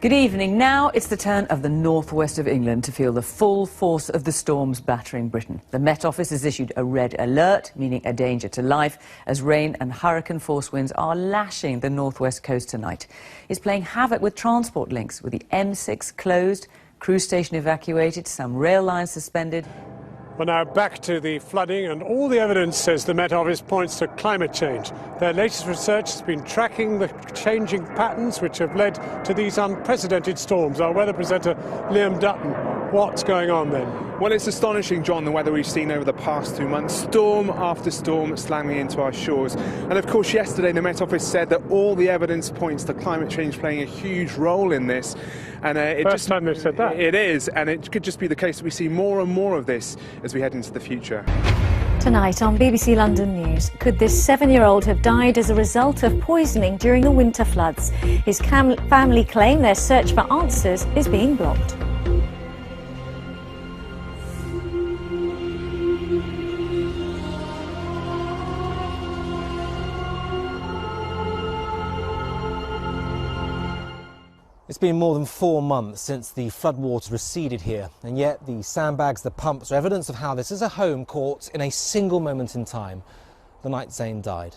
Good evening. Now it's the turn of the northwest of England to feel the full force of the storms battering Britain. The Met Office has issued a red alert, meaning a danger to life, as rain and hurricane-force winds are lashing the northwest coast tonight. It's playing havoc with transport links, with the M6 closed, cruise station evacuated, some rail lines suspended. Well, now back to the flooding, and all the evidence, says the Met Office, points to climate change. Their latest research has been tracking the changing patterns which have led to these unprecedented storms. Our weather presenter, Liam Dutton, what's going on then? Well, it's astonishing, John, the weather we've seen over the past 2 months. Storm after storm slamming into our shores. And of course, yesterday the Met Office said that all the evidence points to climate change playing a huge role in this. And First time they've said that. It is, and it could just be the case that we see more and more of this as we head into the future. Tonight on BBC London News, could this 7-year-old have died as a result of poisoning during the winter floods? His family claim their search for answers is being blocked. It's been more than 4 months since the floodwaters receded here, and yet the sandbags, the pumps are evidence of how this is a home caught in a single moment in time, the night Zane died.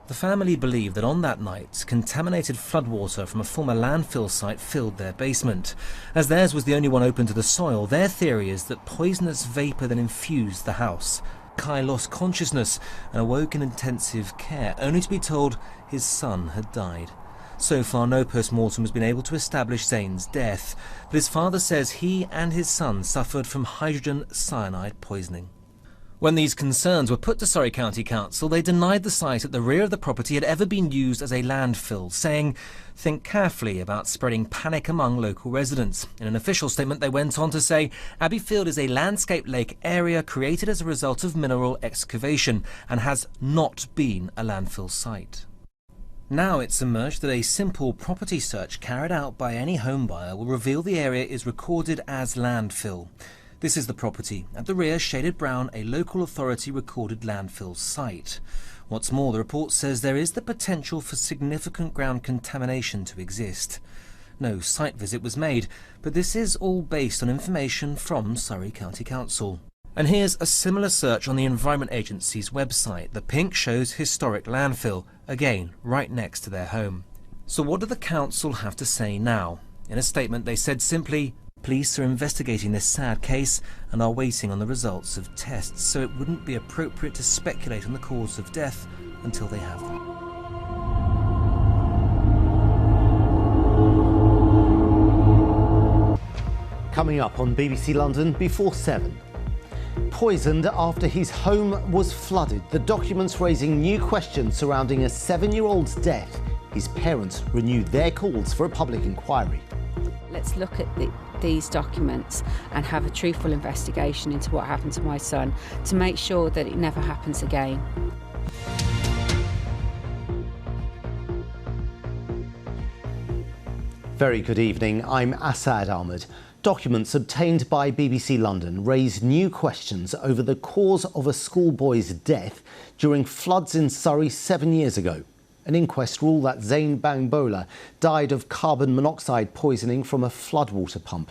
The family believe that on that night, contaminated floodwater from a former landfill site filled their basement. As theirs was the only one open to the soil, their theory is that poisonous vapour then infused the house. Kai lost consciousness and awoke in intensive care, only to be told his son had died. So far, no post-mortem has been able to establish Zane's death, but his father says he and his son suffered from hydrogen cyanide poisoning. When these concerns were put to Surrey County Council, they denied the site at the rear of the property had ever been used as a landfill, saying, "Think carefully about spreading panic among local residents." In an official statement, they went on to say, Abbeyfield is a landscape lake area created as a result of mineral excavation and has not been a landfill site. Now it's emerged that a simple property search carried out by any home buyer will reveal the area is recorded as landfill. This is the property. At the rear, shaded brown, a local authority recorded landfill site. What's more, the report says there is the potential for significant ground contamination to exist. No site visit was made, but this is all based on information from Surrey County Council. And here's a similar search on the Environment Agency's website. The pink shows historic landfill, again, right next to their home. So what do the council have to say now? In a statement, they said simply, police are investigating this sad case and are waiting on the results of tests, so it wouldn't be appropriate to speculate on the cause of death until they have them. Coming up on BBC London before 7. Poisoned after his home was flooded. The documents raising new questions surrounding a 7-year-old's death. His parents renewed their calls for a public inquiry. Let's look at these documents and have a truthful investigation into what happened to my son to make sure that it never happens again. Very good evening. I'm Assad Ahmed. Documents obtained by BBC London raise new questions over the cause of a schoolboy's death during floods in Surrey 7 years ago. An inquest ruled that Zane Bangbola died of carbon monoxide poisoning from a floodwater pump.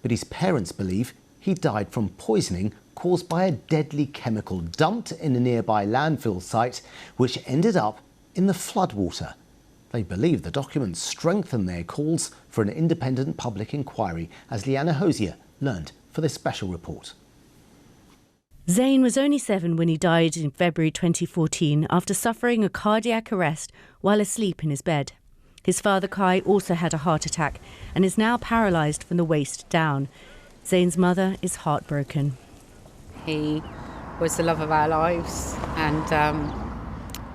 But his parents believe he died from poisoning caused by a deadly chemical dumped in a nearby landfill site, which ended up in the floodwater. They believe the documents strengthen their calls for an independent public inquiry, as Leanna Hosier learned for this special report. Zane was only 7 when he died in February 2014 after suffering a cardiac arrest while asleep in his bed. His father Kai also had a heart attack and is now paralysed from the waist down. Zane's mother is heartbroken. He was the love of our lives, and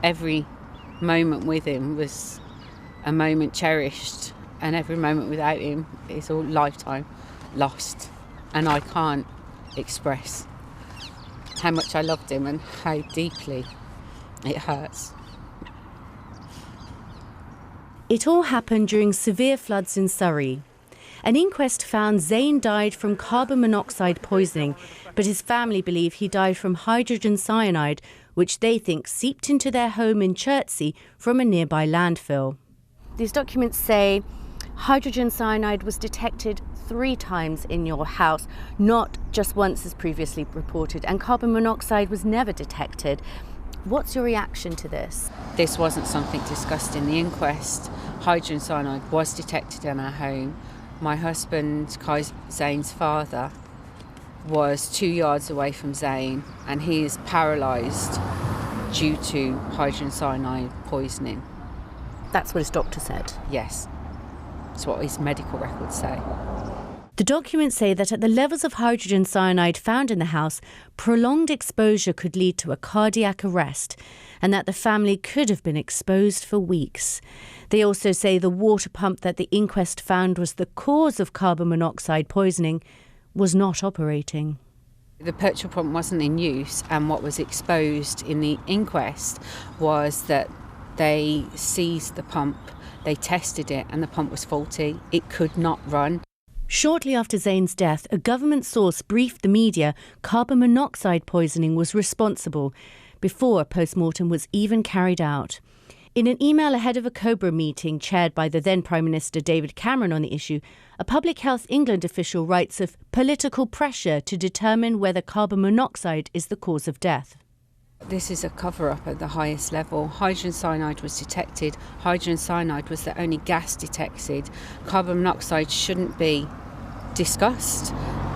every moment with him was a moment cherished, and every moment without him is a lifetime lost. And I can't express how much I loved him and how deeply it hurts. It all happened during severe floods in Surrey. An inquest found Zane died from carbon monoxide poisoning, but his family believe he died from hydrogen cyanide, which they think seeped into their home in Chertsey from a nearby landfill. These documents say hydrogen cyanide was detected 3 times in your house, not just once as previously reported, and carbon monoxide was never detected. What's your reaction to this? This wasn't something discussed in the inquest. Hydrogen cyanide was detected in our home. My husband, Zane's father, was 2 yards away from Zane, and he is paralysed due to hydrogen cyanide poisoning. That's what his doctor said? Yes. That's what his medical records say. The documents say that at the levels of hydrogen cyanide found in the house, prolonged exposure could lead to a cardiac arrest, and that the family could have been exposed for weeks. They also say the water pump that the inquest found was the cause of carbon monoxide poisoning was not operating. The petrol pump wasn't in use, and what was exposed in the inquest was that they seized the pump, they tested it, and the pump was faulty. It could not run. Shortly after Zane's death, a government source briefed the media carbon monoxide poisoning was responsible before a post-mortem was even carried out. In an email ahead of a COBRA meeting chaired by the then Prime Minister David Cameron on the issue, a Public Health England official writes of political pressure to determine whether carbon monoxide is the cause of death. This is a cover-up at the highest level. Hydrogen cyanide was detected. Hydrogen cyanide was the only gas detected. Carbon monoxide shouldn't be discussed.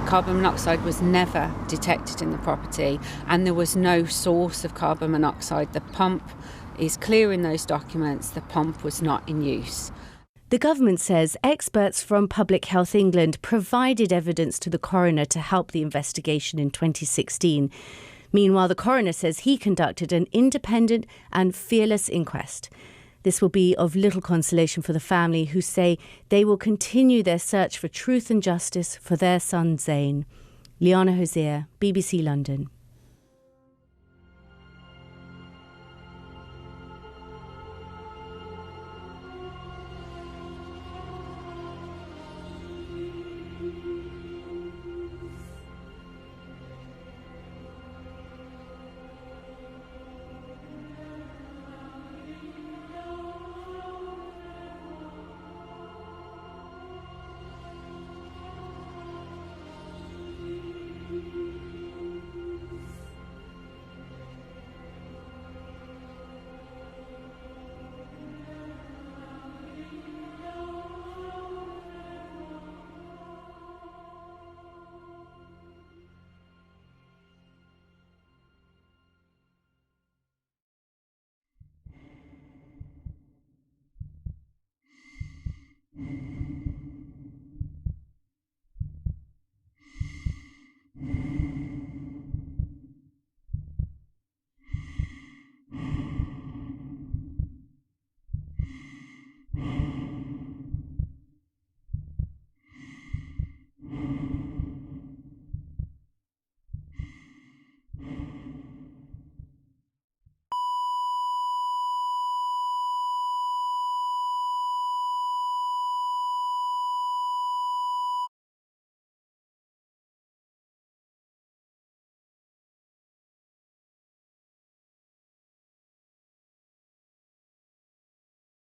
Carbon monoxide was never detected in the property, and there was no source of carbon monoxide. The pump is clear in those documents. The pump was not in use. The government says experts from Public Health England provided evidence to the coroner to help the investigation in 2016. Meanwhile, the coroner says he conducted an independent and fearless inquest. This will be of little consolation for the family, who say they will continue their search for truth and justice for their son Zane. Liana Hosea, BBC London.